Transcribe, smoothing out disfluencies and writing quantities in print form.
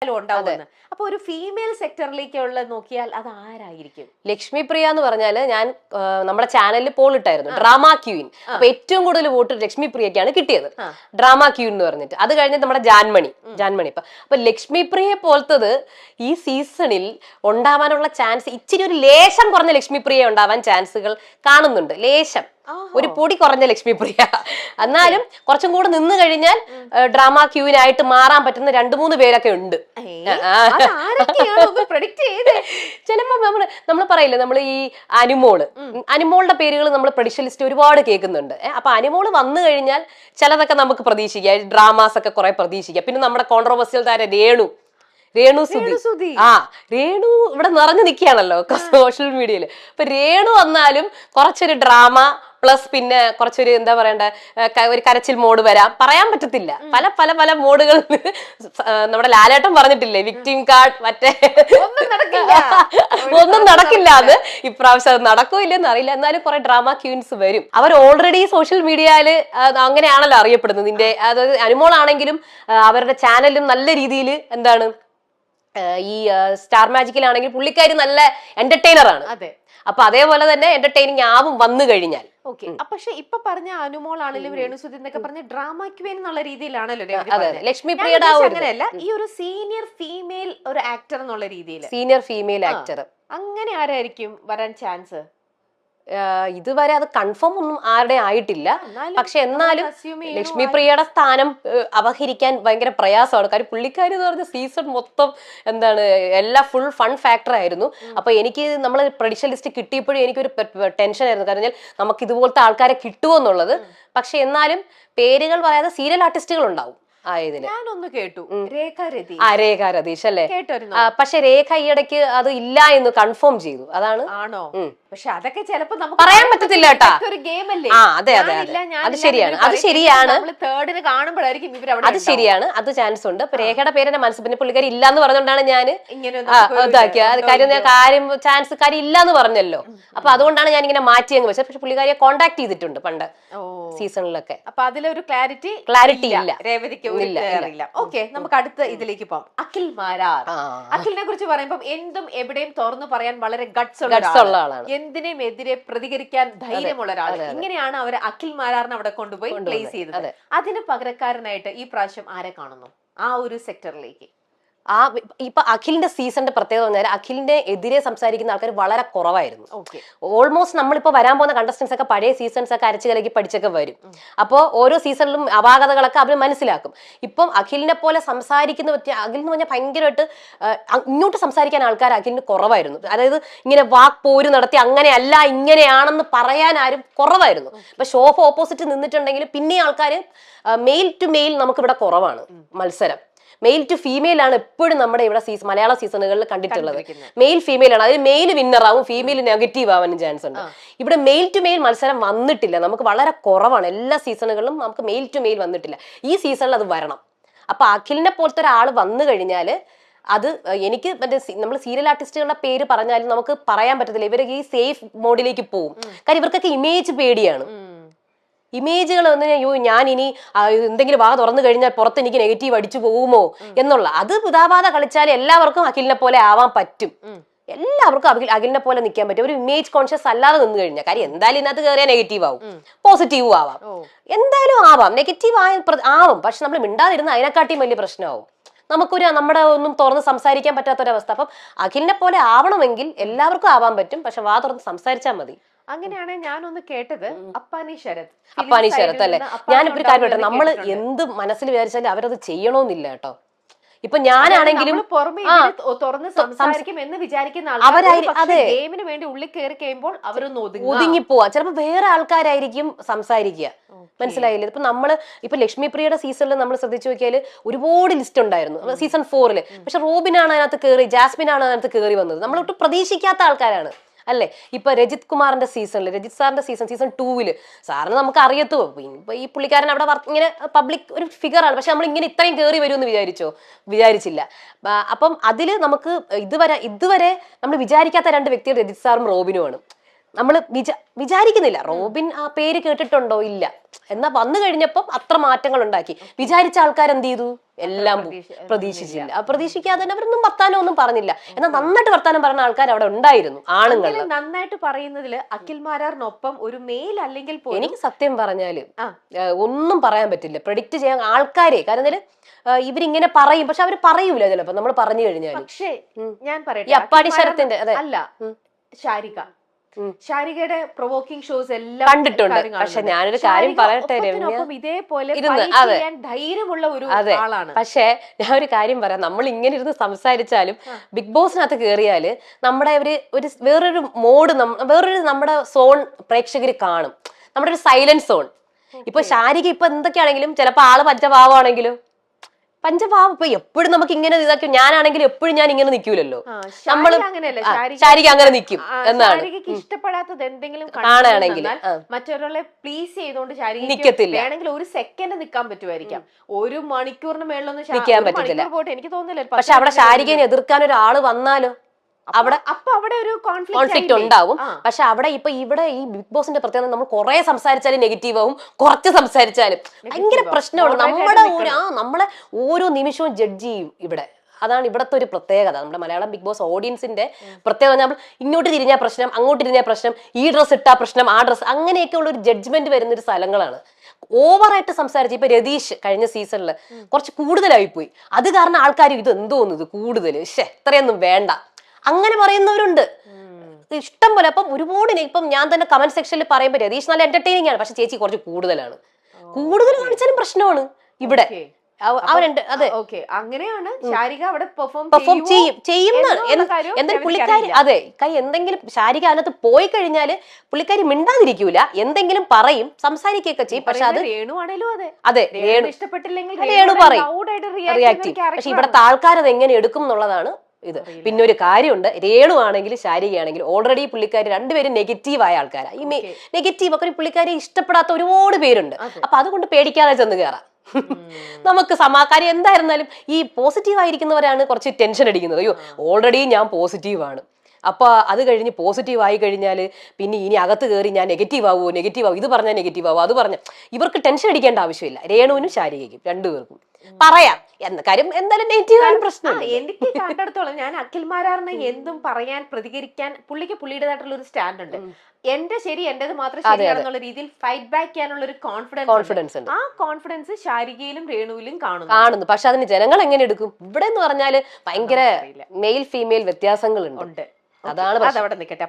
ഉണ്ടാവുമെന്ന്. അപ്പൊ ഒരു ഫീമെയിൽ സെക്ടറിലേക്കുള്ള നോക്കിയാൽ അത് ആരായിരിക്കും? ലക്ഷ്മി പ്രിയ എന്ന് പറഞ്ഞാല് ഞാൻ നമ്മുടെ ചാനലിൽ പോൾ ഇട്ടായിരുന്നു, ഡ്രാമ ക്യൂൻ. അപ്പൊ ഏറ്റവും കൂടുതൽ വോട്ട് ലക്ഷ്മി പ്രിയക്കാണ് കിട്ടിയത്, ഡ്രാമ ക്യൂൻ എന്ന് പറഞ്ഞിട്ട്. അത് കഴിഞ്ഞ് നമ്മുടെ ജാൻമണി അപ്പൊ ലക്ഷ്മി പ്രിയയെ പോലത്തത് ഈ സീസണിൽ ഉണ്ടാവാനുള്ള ചാൻസ് ഇച്ചിരി ഒരു ലേശം കുറഞ്ഞ ലക്ഷ്മി പ്രിയ ഉണ്ടാവാൻ ചാൻസുകൾ കാണുന്നുണ്ട്. ലേശം ഒരു പൊടി കുറഞ്ഞ ലക്ഷ്മി പ്രിയ. എന്നാലും കുറച്ചും കൂടെ നിന്ന് കഴിഞ്ഞാൽ ഡ്രാമ ക്യൂവിനായിട്ട് മാറാൻ പറ്റുന്ന 2-3 പേരൊക്കെ ഉണ്ട്. ചിലപ്പോ നമ്മൾ പറയില്ലേ, നമ്മൾ ഈ അനിമോളുടെ പേരുകൾ നമ്മൾ പ്രഡിക്ഷൻ ലിസ്റ്റ് ഒരുപാട് കേൾക്കുന്നുണ്ട്. അപ്പൊ അനിമോള് വന്നു കഴിഞ്ഞാൽ ചിലതൊക്കെ നമുക്ക് പ്രതീക്ഷിക്കാം, ഡ്രാമാസ് ഒക്കെ കുറെ പ്രതീക്ഷിക്കാം. പിന്നെ നമ്മുടെ കോൺട്രോവേഴ്സ്യൽ താരം രേണു സുധി. രേണു ഇവിടെ നിറഞ്ഞു നിൽക്കുകയാണല്ലോ സോഷ്യൽ മീഡിയയില്. അപ്പൊ രേണു വന്നാലും കുറച്ചൊരു ഡ്രാമ പ്ലസ് പിന്നെ കുറച്ചൊരു എന്താ പറയണ്ട, ഒരു കരച്ചിൽ മോഡ് വരാം, പറയാൻ പറ്റത്തില്ല. പല പല പല മോഡുകൾ നമ്മുടെ ലാലേട്ടൻ പറഞ്ഞിട്ടില്ലേ, വിക്ടിം കാർഡ് മറ്റേ ഒന്നും നടക്കില്ല എന്ന്. ഇപ്രാവശ്യം അത് നടക്കോ ഇല്ലെന്ന് അറിയില്ല. എന്നാലും കുറെ ഡ്രാമ ക്യൂൻസ് വരും. അവർ ഓൾറെഡി സോഷ്യൽ മീഡിയയില് അങ്ങനെയാണല്ലോ അറിയപ്പെടുന്നത്. ഇതിന്റെ അതായത് അനുമോളാണെങ്കിലും അവരുടെ ചാനലിലും നല്ല രീതിയിൽ എന്താണ് ഈ സ്റ്റാർ മാജിക്കിലാണെങ്കിൽ പുള്ളിക്കാരി നല്ല എന്റർടൈനർ ആണ്. അതെ. അപ്പൊ അതേപോലെ തന്നെ എന്റർടൈനിങ് ആവും വന്നു കഴിഞ്ഞാൽ. ഓക്കെ. പക്ഷെ ഇപ്പൊ പറഞ്ഞ അനുമോൾ ആണെങ്കിലും രേണുസുധി എന്നൊക്കെ പറഞ്ഞ ഡ്രാമ ക്വീൻ എന്നുള്ള രീതിയിലാണല്ലോ ലക്ഷ്മി പ്രിയയുടെ അങ്ങനെയല്ല, ഈ ഒരു സീനിയർ ഫീമെയിൽ ഒരു ആക്ടർ എന്നുള്ള രീതിയിൽ, സീനിയർ ഫീമെയിൽ ആക്ടർ അങ്ങനെ ആരായിരിക്കും വരാൻ ചാൻസ്? ഇതുവരെ അത് കൺഫേം ഒന്നും ആരുടെ ആയിട്ടില്ല. പക്ഷെ എന്നാലും ലക്ഷ്മി പ്രിയയുടെ സ്ഥാനം അപഹരിക്കാൻ ഭയങ്കര പ്രയാസമാണ്. കാര്യം പുള്ളിക്കാരി എന്ന് പറഞ്ഞ സീസൺ മൊത്തം എന്താണ് എല്ലാ ഫുൾ ഫൺ ഫാക്ടർ ആയിരുന്നു. അപ്പൊ എനിക്ക് നമ്മൾ പ്രഡിക്ഷൻ ലിസ്റ്റ് കിട്ടിയപ്പോഴും എനിക്കൊരു ടെൻഷൻ ആയിരുന്നു. കാരണം നമുക്ക് ഇതുപോലത്തെ ആൾക്കാരെ കിട്ടുമോ എന്നുള്ളത്. പക്ഷെ എന്നാലും പേരുകൾ പറയാതെ സീരിയൽ ആർട്ടിസ്റ്റുകൾ ഉണ്ടാവും. ഞാനൊന്ന് കേട്ടു, രേഖ രതീഷ് അല്ലേ? പക്ഷെ രേഖ ഈയിടയ്ക്ക് അത് ഇല്ല എന്ന് കൺഫേം ചെയ്തു. അതാണ്. ആണോ? പക്ഷെ അതൊക്കെ ചിലപ്പോ നമുക്ക് പറയാൻ പറ്റത്തില്ല കേട്ടാ. ഒരു ഗെയിം അല്ലേ? അതെ അതെ അത് ശരിയാണ്, അത് ശരിയാണ്. തേർഡിന് കാണുമ്പോഴായിരിക്കും അത് ശരിയാണ്, അത് ചാൻസ് ഉണ്ട്. അപ്പൊ രേഖയുടെ പേര് എന്റെ മനസ്സിൽ, പിന്നെ പുള്ളിക്കാരി ഇല്ലാന്ന് പറഞ്ഞുകൊണ്ടാണ് ഞാൻ ഇതാക്കിയത്. കാര്യം ചാൻസ് കാര്യം ഇല്ലാന്ന് പറഞ്ഞല്ലോ. അപ്പൊ അതുകൊണ്ടാണ് ഞാൻ ഇങ്ങനെ മാറ്റി അങ്ങ് വെച്ചത്. പക്ഷെ പുള്ളിക്കാരിയെ കോണ്ടാക്ട് ചെയ്തിട്ടുണ്ട് പണ്ട് സീസണിലൊക്കെ. അപ്പൊ അതിലൊരു ക്ലാരിറ്റി ഇല്ല രേവതിക്ക്. ഓക്കെ, നമുക്ക് അടുത്ത ഇതിലേക്ക് പോകാം. അഖിൽ മാരാർ. അഖിലിനെ കുറിച്ച് പറയുമ്പോൾ എന്തും എവിടെയും തുറന്നു പറയാൻ വളരെ ഗട്ട്സ് ഉള്ള ആളാണ്. എന്തിനേം എതിരെ പ്രതികരിക്കാൻ ധൈര്യമുള്ള ഒരാൾ. ഇങ്ങനെയാണ് അവർ അഖിൽ മാരാറിനെ അവിടെ കൊണ്ടുപോയി പ്ലേസ് ചെയ്തത്. അതിന് പകരക്കാരനായിട്ട് ഈ പ്രാവശ്യം ആരെ കാണുന്നു ആ ഒരു സെക്ടറിലേക്ക്? ഇപ്പൊ അഖിലിന്റെ സീസണിന്റെ പ്രത്യേകത പറഞ്ഞാൽ അഖിലിന്റെ എതിരെ സംസാരിക്കുന്ന ആൾക്കാർ വളരെ കുറവായിരുന്നു. ഓൾമോസ്റ്റ് നമ്മളിപ്പോ വരാൻ പോകുന്ന കണ്ടസ്റ്റൻസ് ഒക്കെ പഴയ സീസൺസ് ഒക്കെ അരച്ചു കലക്കി പഠിച്ചൊക്കെ വരും. അപ്പോൾ ഓരോ സീസണിലും അപാകതകളൊക്കെ അവർ മനസ്സിലാക്കും. ഇപ്പം അഖിലിനെ പോലെ സംസാരിക്കുന്ന അഖിൽ എന്ന് പറഞ്ഞാൽ ഭയങ്കരമായിട്ട് ഇങ്ങോട്ട് സംസാരിക്കാൻ ആൾക്കാർ അഖിലിന് കുറവായിരുന്നു. അതായത് ഇങ്ങനെ വാക്ക് പോര് നടത്തി അങ്ങനെയല്ല ഇങ്ങനെയാണെന്ന് പറയാൻ ആരും കുറവായിരുന്നു. ഇപ്പൊ ഷോ ഓഫ് ഓപ്പോസിറ്റ് നിന്നിട്ടുണ്ടെങ്കിൽ പിന്നെ ആൾക്കാർ മെയിൽ ടു മെയിൽ നമുക്കിവിടെ കുറവാണ് മത്സരം. മെയിൽ ടു ഫീമെയിൽ ആണ് എപ്പോഴും നമ്മുടെ ഇവിടെ മലയാള സീസണുകളിൽ കണ്ടിട്ടുള്ളത്. മെയിൽ ഫീമെയിൽ ആണ്. അതിൽ മെയിൽ വിന്നർ ആവും, ഫീമെയിൽ നെഗറ്റീവ് ആവാനും ചാൻസ് ഉണ്ട്. ഇവിടെ മെയിൽ ടു മെയിൽ മത്സരം വന്നിട്ടില്ല, നമുക്ക് വളരെ കുറവാണ്. എല്ലാ സീസണുകളിലും നമുക്ക് മെയിൽ ടു മെയിൽ വന്നിട്ടില്ല. ഈ സീസണിൽ അത് വരണം. അപ്പൊ അഖിലിനെ പോലത്തെ ഒരാൾ വന്നു കഴിഞ്ഞാൽ അത് എനിക്ക് മറ്റേ നമ്മൾ സീരിയൽ ആർട്ടിസ്റ്റുകളുടെ പേര് പറഞ്ഞാലും നമുക്ക് പറയാൻ പറ്റത്തില്ല. ഇവർ ഈ സേഫ് മോഡിലേക്ക് പോകും. കാര്യം ഇവർക്കൊക്കെ ഇമേജ് പേടിയാണ്. ഇമേജുകൾ വന്ന് ഞാൻ ഇനി എന്തെങ്കിലും വാ തുറന്നു കഴിഞ്ഞാൽ പുറത്ത് എനിക്ക് നെഗറ്റീവ് അടിച്ചു പോകുമോ എന്നുള്ള അത് ഇതാവാതെ കളിച്ചാൽ എല്ലാവർക്കും അഖിലിനെ പോലെ ആവാൻ പറ്റും. എല്ലാവർക്കും അഖിലിനെ പോലെ നിൽക്കാൻ പറ്റും. ഒരു ഇമേജ് കോൺഷ്യസ് അല്ലാതെ നിന്ന് കഴിഞ്ഞാൽ. കാര്യം എന്തായാലും ഇതിനകത്ത് കയറിയാൽ നെഗറ്റീവ് ആവും, പോസിറ്റീവും ആവാം, എന്തായാലും ആവാം. നെഗറ്റീവ് ആവും, പക്ഷെ നമ്മൾ മിണ്ടാതിരുന്ന അതിനെക്കാട്ടിയും വലിയ പ്രശ്നമാവും. നമ്മുടെ ഒന്നും തുറന്ന് സംസാരിക്കാൻ പറ്റാത്തൊരവസ്ഥ. അപ്പം അഖിലിനെ പോലെ ആവണമെങ്കിൽ എല്ലാവർക്കും ആവാൻ പറ്റും, പക്ഷെ വാ തുറന്ന് സംസാരിച്ചാൽ മതി. അങ്ങനെയാണ് ഞാനൊന്ന് കേട്ടത്. അപ്പാനി ശരത് അല്ലെ? ഞാനിപ്പോ ഒരു കാര്യം കേട്ടോ, നമ്മൾ എന്ത് മനസ്സിൽ വിചാരിച്ചാലും അവരത് ചെയ്യണമെന്നില്ല കേട്ടോ. ഇപ്പൊ ഞാനാണെങ്കിലും തുറന്ന് സംസാരിക്കും എന്ന് വിചാരിക്കുന്ന ഗെയിമിന് വേണ്ടി ഉള്ളിൽ കയറി കഴിയുമ്പോൾ അവരൊന്ന് ഒതുങ്ങിപ്പോവാ. ചിലപ്പോ വേറെ ആൾക്കാരായിരിക്കും സംസാരിക്കുക. മനസ്സിലായില്ലേ? ഇപ്പൊ ലക്ഷ്മി പ്രിയയുടെ സീസണിൽ നമ്മൾ ശ്രദ്ധിച്ചു നോക്കിയാൽ ഒരുപാട് ലിസ്റ്റ് ഉണ്ടായിരുന്നു സീസൺ 4. പക്ഷെ റോബിനാണ് അതിനകത്ത് കയറി, ജാസ്മിനാണ് അതിനകത്ത് കയറി വന്നത്. നമ്മളൊട്ടും പ്രതീക്ഷിക്കാത്ത ആൾക്കാരാണ് അല്ലെ? ഇപ്പൊ രജിത് കുമാറിന്റെ സീസണിൽ, രജിത് സാറിന്റെ സീസൺ 2 സാറിന് നമുക്ക് അറിയത്തോ. ഇപ്പൊ ഈ പുള്ളിക്കാരൻ അവിടെ ഇങ്ങനെ പബ്ലിക് ഒരു ഫിഗർ ആണ്. പക്ഷെ നമ്മൾ ഇങ്ങനെ ഇത്രയും കയറി വരുമെന്ന് വിചാരിച്ചില്ല. അപ്പം അതില് നമുക്ക് ഇതുവരെ നമ്മൾ വിചാരിക്കാത്ത 2 വ്യക്തികൾ രജിത് സാറും റോബിനുമാണ്. നമ്മൾ വിചാരിക്കുന്നില്ല. റോബിൻ ആ പേര് കേട്ടിട്ടുണ്ടോ? ഇല്ല. എന്നാ വന്നു കഴിഞ്ഞപ്പം അത്ര മാറ്റങ്ങൾ ഉണ്ടാക്കി. വിചാരിച്ച ആൾക്കാർ എന്ത് ചെയ്തു? എല്ലാം പ്രതീക്ഷിച്ചില്ല. പ്രതീക്ഷിക്കാതെ തന്നെ അവരൊന്നും വർത്താനം ഒന്നും പറഞ്ഞില്ല. എന്നാൽ നന്നായിട്ട് വർത്താനം പറഞ്ഞ ആൾക്കാർ അവിടെ ഉണ്ടായിരുന്നു, ആണുങ്ങൾ. നന്നായിട്ട് പറയുന്നതില് അഖിൽ മാരാറിനൊപ്പം ഒരു മെയിൽ അല്ലെങ്കിൽ എനിക്ക് സത്യം പറഞ്ഞാല് ഒന്നും പറയാൻ പറ്റില്ല, പ്രെഡിക്റ്റ് ചെയ്യാൻ ആൾക്കാരെ. കാരണം ഇവരിങ്ങനെ പറയും, പക്ഷെ അവര് പറയൂല ചിലപ്പോ നമ്മൾ പറഞ്ഞു കഴിഞ്ഞാൽ. പക്ഷേ ഞാൻ ഈ അപ്പാടി ശരത്തിന്റെ അല്ല, ശാരികയുടെ പ്രൊവോക്കിംഗ് ഷോസ് എല്ലാം കണ്ടിട്ടുണ്ട്. പക്ഷെ ഞാനൊരു കാര്യം പറയട്ടെ രമ്യ, ഇതേപോലെ ധൈര്യമുള്ള ഒരു ആളാണ്. പക്ഷെ ഞാൻ ഒരു കാര്യം പറയാം, നമ്മൾ ഇങ്ങനെ ഇരുന്ന് സംസാരിച്ചാലും ബിഗ് ബോസിനകത്ത് കയറിയാല് നമ്മുടെ ഒരു വേറൊരു മോഡ്, വേറൊരു നമ്മുടെ സോൺ പ്രേക്ഷകർ കാണും, നമ്മുടെ ഒരു സൈലന്റ് സോൺ. ഇപ്പൊ ശാരിക ഇപ്പൊ എന്തൊക്കെയാണെങ്കിലും ചിലപ്പോ ആള് പഞ്ചഭാവമാണെങ്കിലും പഞ്ചഭാവം ഇപ്പൊ എപ്പോഴും നമുക്ക് ഇങ്ങനെ ഇതാക്കി, ഞാനാണെങ്കിലും എപ്പോഴും ഞാൻ ഇങ്ങനെ നിൽക്കൂലല്ലോ. നമ്മള് ശാരിക അങ്ങനെ നിൽക്കും എന്നാണ്. ഇഷ്ടപ്പെടാത്തത് എന്തെങ്കിലും കാണുകയാണെങ്കിൽ മറ്റൊരാളെ പ്ലീസ് ചെയ്തോണ്ട് ശാരിക നിക്കത്തില്ല. വേണമെങ്കിൽ ഒരു സെക്കൻഡ് നിൽക്കാൻ പറ്റുമായിരിക്കാം, ഒരു മണിക്കൂറിന് മേളിലൊന്നും നിൽക്കാൻ പറ്റത്തില്ല. എനിക്ക് തോന്നുന്നില്ല. പക്ഷെ അവിടെ ശാരികനെ എതിർക്കാൻ ഒരാള് വന്നാലോ അവിടെ ഒരു കോൺഫ്ലിക്റ്റ് ഉണ്ടാവും. പക്ഷെ അവിടെ ഇവിടെ ഈ ബിഗ് ബോസിന്റെ പ്രത്യേകത, നമ്മൾ കുറെ സംസാരിച്ചാലും നെഗറ്റീവ് ആവും, കുറച്ച് സംസാരിച്ചാലും ഭയങ്കര പ്രശ്നമാണ്. നമ്മളെ ഓരോ നിമിഷവും ജഡ്ജ് ചെയ്യും ഇവിടെ. അതാണ് ഇവിടുത്തെ ഒരു പ്രത്യേകത. നമ്മുടെ മലയാളം ബിഗ് ബോസ് ഓഡിയൻസിന്റെ പ്രത്യേകത. നമ്മൾ ഇങ്ങോട്ട് തിരിഞ്ഞാൽ പ്രശ്നം, അങ്ങോട്ട് തിരിഞ്ഞാൽ പ്രശ്നം, ഈ ഡ്രസ്സ് ഇട്ടാ പ്രശ്നം, ആ ഡ്രസ്സ്, അങ്ങനെയൊക്കെ ഉള്ള ഒരു ജഡ്ജ്മെന്റ് വരുന്ന ഒരു സ്ഥലങ്ങളാണ്. ഓവറായിട്ട് സംസാരിച്ച് ഇപ്പൊ രതീഷ് കഴിഞ്ഞ സീസണില് കുറച്ച് കൂടുതലായി പോയി. അത് കാരണം ആൾക്കാർ ഇത് എന്തോന്നത് കൂടുതൽ, ഇത്രയൊന്നും വേണ്ട അങ്ങനെ പറയുന്നവരുണ്ട് ഇഷ്ടം പോലെ. അപ്പം ഒരുപാട് ഇപ്പം ഞാൻ തന്നെ കമന്റ് സെക്ഷനിൽ പറയുമ്പോൾ രതീഷ് നല്ല എന്റർടൈനിങ് ആണ്, പക്ഷെ ചേച്ചി കുറച്ച് കൂടുതലാണ്. കൂടുതൽ കാണിച്ചാലും പ്രശ്നമാണ് ഇവിടെ. അതെ, അങ്ങനെയാണ് ശാരിക അവിടെ പെർഫോം ചെയ്യുന്ന എന്തെങ്കിലും പുള്ളിക്കാരി. അതെ, എന്തെങ്കിലും ശാരിക അതിനകത്ത് പോയി കഴിഞ്ഞാല് പുള്ളിക്കാരി മിണ്ടാതിരിക്കൂല, എന്തെങ്കിലും പറയും, സംസാരിക്കുകയൊക്കെ ചെയ്യും. പക്ഷെ അത് അതെ രേണു ഇഷ്ടപ്പെട്ടില്ലെങ്കിൽ രേണു പറയും, റിയാക്ട് ചെയ്യും. പക്ഷെ ഇവിടുത്തെ ആൾക്കാരത് എങ്ങനെ എടുക്കും എന്നുള്ളതാണ് ഇത്. പിന്നെ ഒരു കാര്യമുണ്ട്, രേണു ആണെങ്കിലും ശാരികയാണെങ്കിലും ഓൾറെഡി പുള്ളിക്കാരി രണ്ടുപേരും നെഗറ്റീവായ ആൾക്കാരാണ്. ഈ നെഗറ്റീവ് ഒക്കെ പുള്ളിക്കാരി ഇഷ്ടപ്പെടാത്ത ഒരുപാട് പേരുണ്ട്. അപ്പൊ അതുകൊണ്ട് പേടിക്കാതെ ചെന്ന് കയറാം. നമുക്ക് കാര്യം എന്തായിരുന്നാലും ഈ പോസിറ്റീവ് ആയിരിക്കുന്നവരാണ് കുറച്ച് ടെൻഷൻ അടിക്കുന്നത്. അയ്യോ ഓൾറെഡി ഞാൻ പോസിറ്റീവാണ്, അപ്പൊ അത് കഴിഞ്ഞ് പോസിറ്റീവ് ആയി കഴിഞ്ഞാൽ പിന്നെ ഇനി അകത്ത് കയറി ഞാൻ നെഗറ്റീവ് ആവുമോ, ഇത് പറഞ്ഞാൽ നെഗറ്റീവ് ആവുമോ, അത് പറഞ്ഞ ഇവർക്ക് ടെൻഷൻ അടിക്കേണ്ട ആവശ്യമില്ല. രേണുവിനും ശാരികയ്ക്കും രണ്ടുപേർക്കും പറയാം എന്ന കാര്യം. എന്തായാലും നെഗറ്റീവ് ആയാലും പ്രശ്നം. എനിക്ക് കണ്ടെടുത്തോളം ഞാൻ അഖിൽ മാരാറിനെ എന്തും പറയാൻ, പ്രതികരിക്കാൻ പുള്ളിയുടേതായിട്ടുള്ള ഒരു സ്റ്റാൻഡ് ഉണ്ട്. എന്റെ ശരി എന്റേത് മാത്രം ശരിയാണെന്നുള്ള രീതിയിൽ ഫൈറ്റ് ബാക്ക് ചെയ്യാനുള്ള ഒരു കോൺഫിഡൻസ് ഉണ്ട്. ആ കോൺഫിഡൻസ് ശാരികയിലും രേണുവിലും കാണുന്നു. പക്ഷെ അതിന് ജനങ്ങൾ എങ്ങനെ എടുക്കും? ഇവിടെ എന്ന് പറഞ്ഞാല് ഭയങ്കര മെയിൽ ഫീമെയിൽ വ്യത്യാസങ്ങളുണ്ട്. അതാണ് അതവിടെ നിൽക്കട്ടെ.